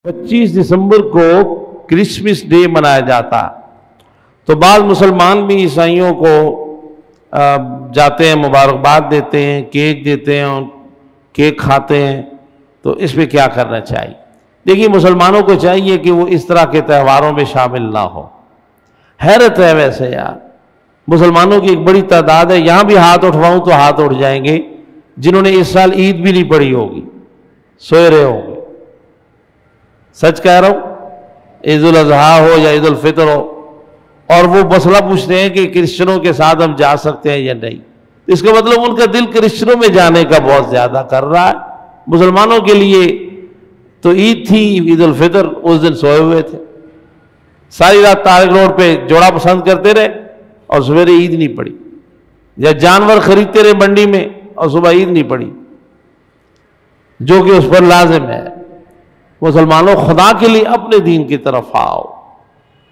25 دسمبر کو Christmas day منایا جاتا، تو بعض مسلمان بھی عیسائیوں کو جاتے ہیں، مبارکباد دیتے ہیں، کیک دیتے ہیں، کیک کھاتے ہیں، تو اس پہ کیا کرنا چاہیے؟ دیکھیے، مسلمانوں کو چاہیے کہ وہ اس طرح کے تہواروں میں شامل نہ ہو۔ حیرت ہے ویسے یار، مسلمانوں کی ایک بڑی تعداد ہے، یہاں بھی ہاتھ اٹھواؤں تو ہاتھ اٹھ جائیں گے، جنہوں نے اس سال عید بھی نہیں پڑھی ہوگی، سوئے رہے ہوں گے۔ سچ کہہ رہا ہوں، عید الاضحیٰ ہو یا عید الفطر ہو، اور وہ مسئلہ پوچھتے ہیں کہ کرسچنوں کے ساتھ ہم جا سکتے ہیں یا نہیں۔ اس کا مطلب ان کا دل کرسچنوں میں جانے کا بہت زیادہ کر رہا ہے۔ مسلمانوں کے لیے تو عید تھی، عید الفطر، اس دن سوئے ہوئے تھے، ساری رات طارق روڈ پہ جوڑا پسند کرتے رہے اور سویرے عید نہیں پڑی، یا جانور خریدتے رہے منڈی میں اور صبح عید نہیں پڑی، جو کہ اس پر لازم ہے۔ مسلمانوں، خدا کے لیے اپنے دین کی طرف آؤ،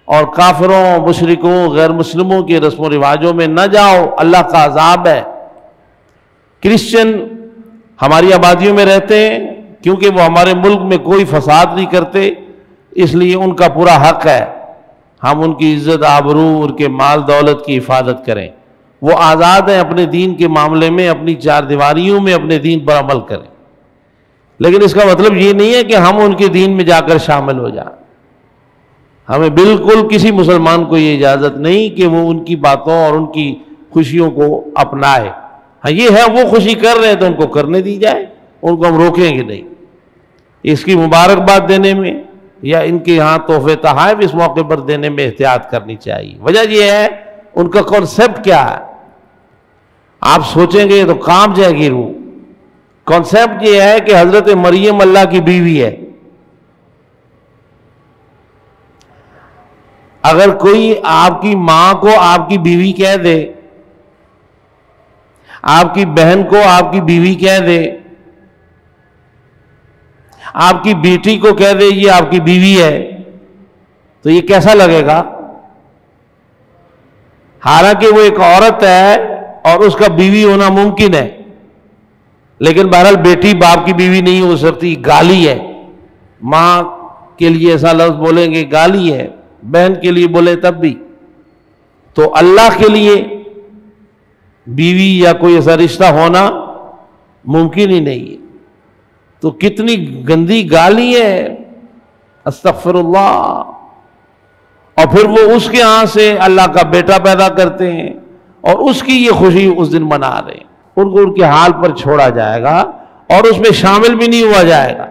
اور کافروں، مشرکوں، غیر مسلموں کے رسم و رواجوں میں نہ جاؤ، اللہ کا عذاب ہے۔ کرسچن ہماری آبادیوں میں رہتے ہیں کیونکہ وہ ہمارے ملک میں کوئی فساد نہیں کرتے، اس لیے ان کا پورا حق ہے ہم ان کی عزت آبرو، ان کے مال دولت کی حفاظت کریں۔ وہ آزاد ہیں اپنے دین کے معاملے میں، اپنی چار دیواریوں میں اپنے دین پر عمل کریں، لیکن اس کا مطلب یہ نہیں ہے کہ ہم ان کے دین میں جا کر شامل ہو جائیں۔ ہمیں بالکل کسی مسلمان کو یہ اجازت نہیں کہ وہ ان کی باتوں اور ان کی خوشیوں کو اپنائے۔ ہاں، یہ ہے وہ خوشی کر رہے ہیں تو ان کو کرنے دی جائے، ان کو ہم روکیں گے نہیں۔ اس کی مبارکباد دینے میں یا ان کے ہاں تحفے تحائف اس موقع پر دینے میں احتیاط کرنی چاہیے۔ وجہ یہ ہے ان کا کانسیپٹ کیا ہے، آپ سوچیں گے تو کانپ جائے گی روح۔ کانسیپٹ یہ ہے کہ حضرت مریم اللہ کی بیوی ہے۔ اگر کوئی آپ کی ماں کو آپ کی بیوی کہہ دے، آپ کی بہن کو آپ کی بیوی کہہ دے، آپ کی بیٹی کو کہہ دے یہ آپ کی بیوی ہے، تو یہ کیسا لگے گا؟ حالانکہ وہ ایک عورت ہے اور اس کا بیوی ہونا ممکن ہے، لیکن بہرحال بیٹی باپ کی بیوی نہیں ہو سکتی، گالی ہے۔ ماں کے لیے ایسا لفظ بولیں گے گالی ہے، بہن کے لیے بولے تب بھی۔ تو اللہ کے لیے بیوی یا کوئی ایسا رشتہ ہونا ممکن ہی نہیں ہے، تو کتنی گندی گالی ہے، استغفر اللہ۔ اور پھر وہ اس کے ہاں سے اللہ کا بیٹا پیدا کرتے ہیں اور اس کی یہ خوشی اس دن منا رہے ہیں۔ ان کو ان کے حال پر چھوڑا جائے گا اور اس میں شامل بھی نہیں ہوا جائے گا۔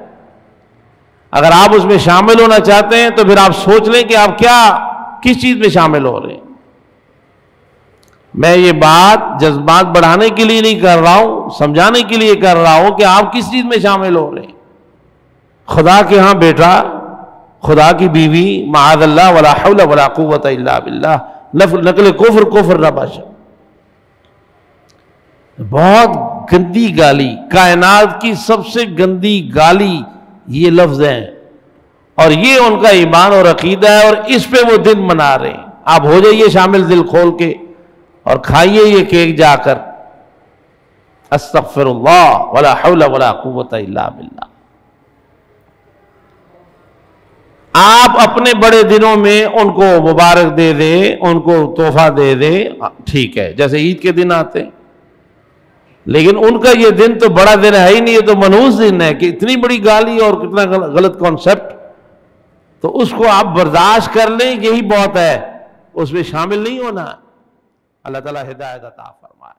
اگر آپ اس میں شامل ہونا چاہتے ہیں تو پھر آپ سوچ لیں کہ آپ کس چیز میں شامل ہو رہے ہیں۔ میں یہ بات جذبات بڑھانے کے لیے نہیں کر رہا ہوں، سمجھانے کے لیے کر رہا ہوں کہ آپ کس چیز میں شامل ہو رہے ہیں۔ خدا کے ہاں بیٹا، خدا کی بیوی، معاذ اللہ، ولا حول ولا قوت الا باللہ، نقل کفر نہ باشا۔ بہت گندی گالی، کائنات کی سب سے گندی گالی یہ لفظ ہیں، اور یہ ان کا ایمان اور عقیدہ ہے، اور اس پہ وہ دن منا رہے ہیں۔ آپ ہو جائیے شامل دل کھول کے اور کھائیے یہ کیک جا کر۔ استغفر اللہ، ولا حول ولا قوت الا باللہ۔ آپ اپنے بڑے دنوں میں ان کو مبارک دے دیں، ان کو تحفہ دے دیں، ٹھیک ہے، جیسے عید کے دن آتے ہیں، لیکن ان کا یہ دن تو بڑا دن ہے ہی نہیں، یہ تو منحوس دن ہے کہ اتنی بڑی گالی اور کتنا غلط کانسیپٹ، تو اس کو آپ برداشت کر لیں، یہی بہت ہے، اس میں شامل نہیں ہونا۔ اللہ تعالیٰ ہدایت عطا فرمائے۔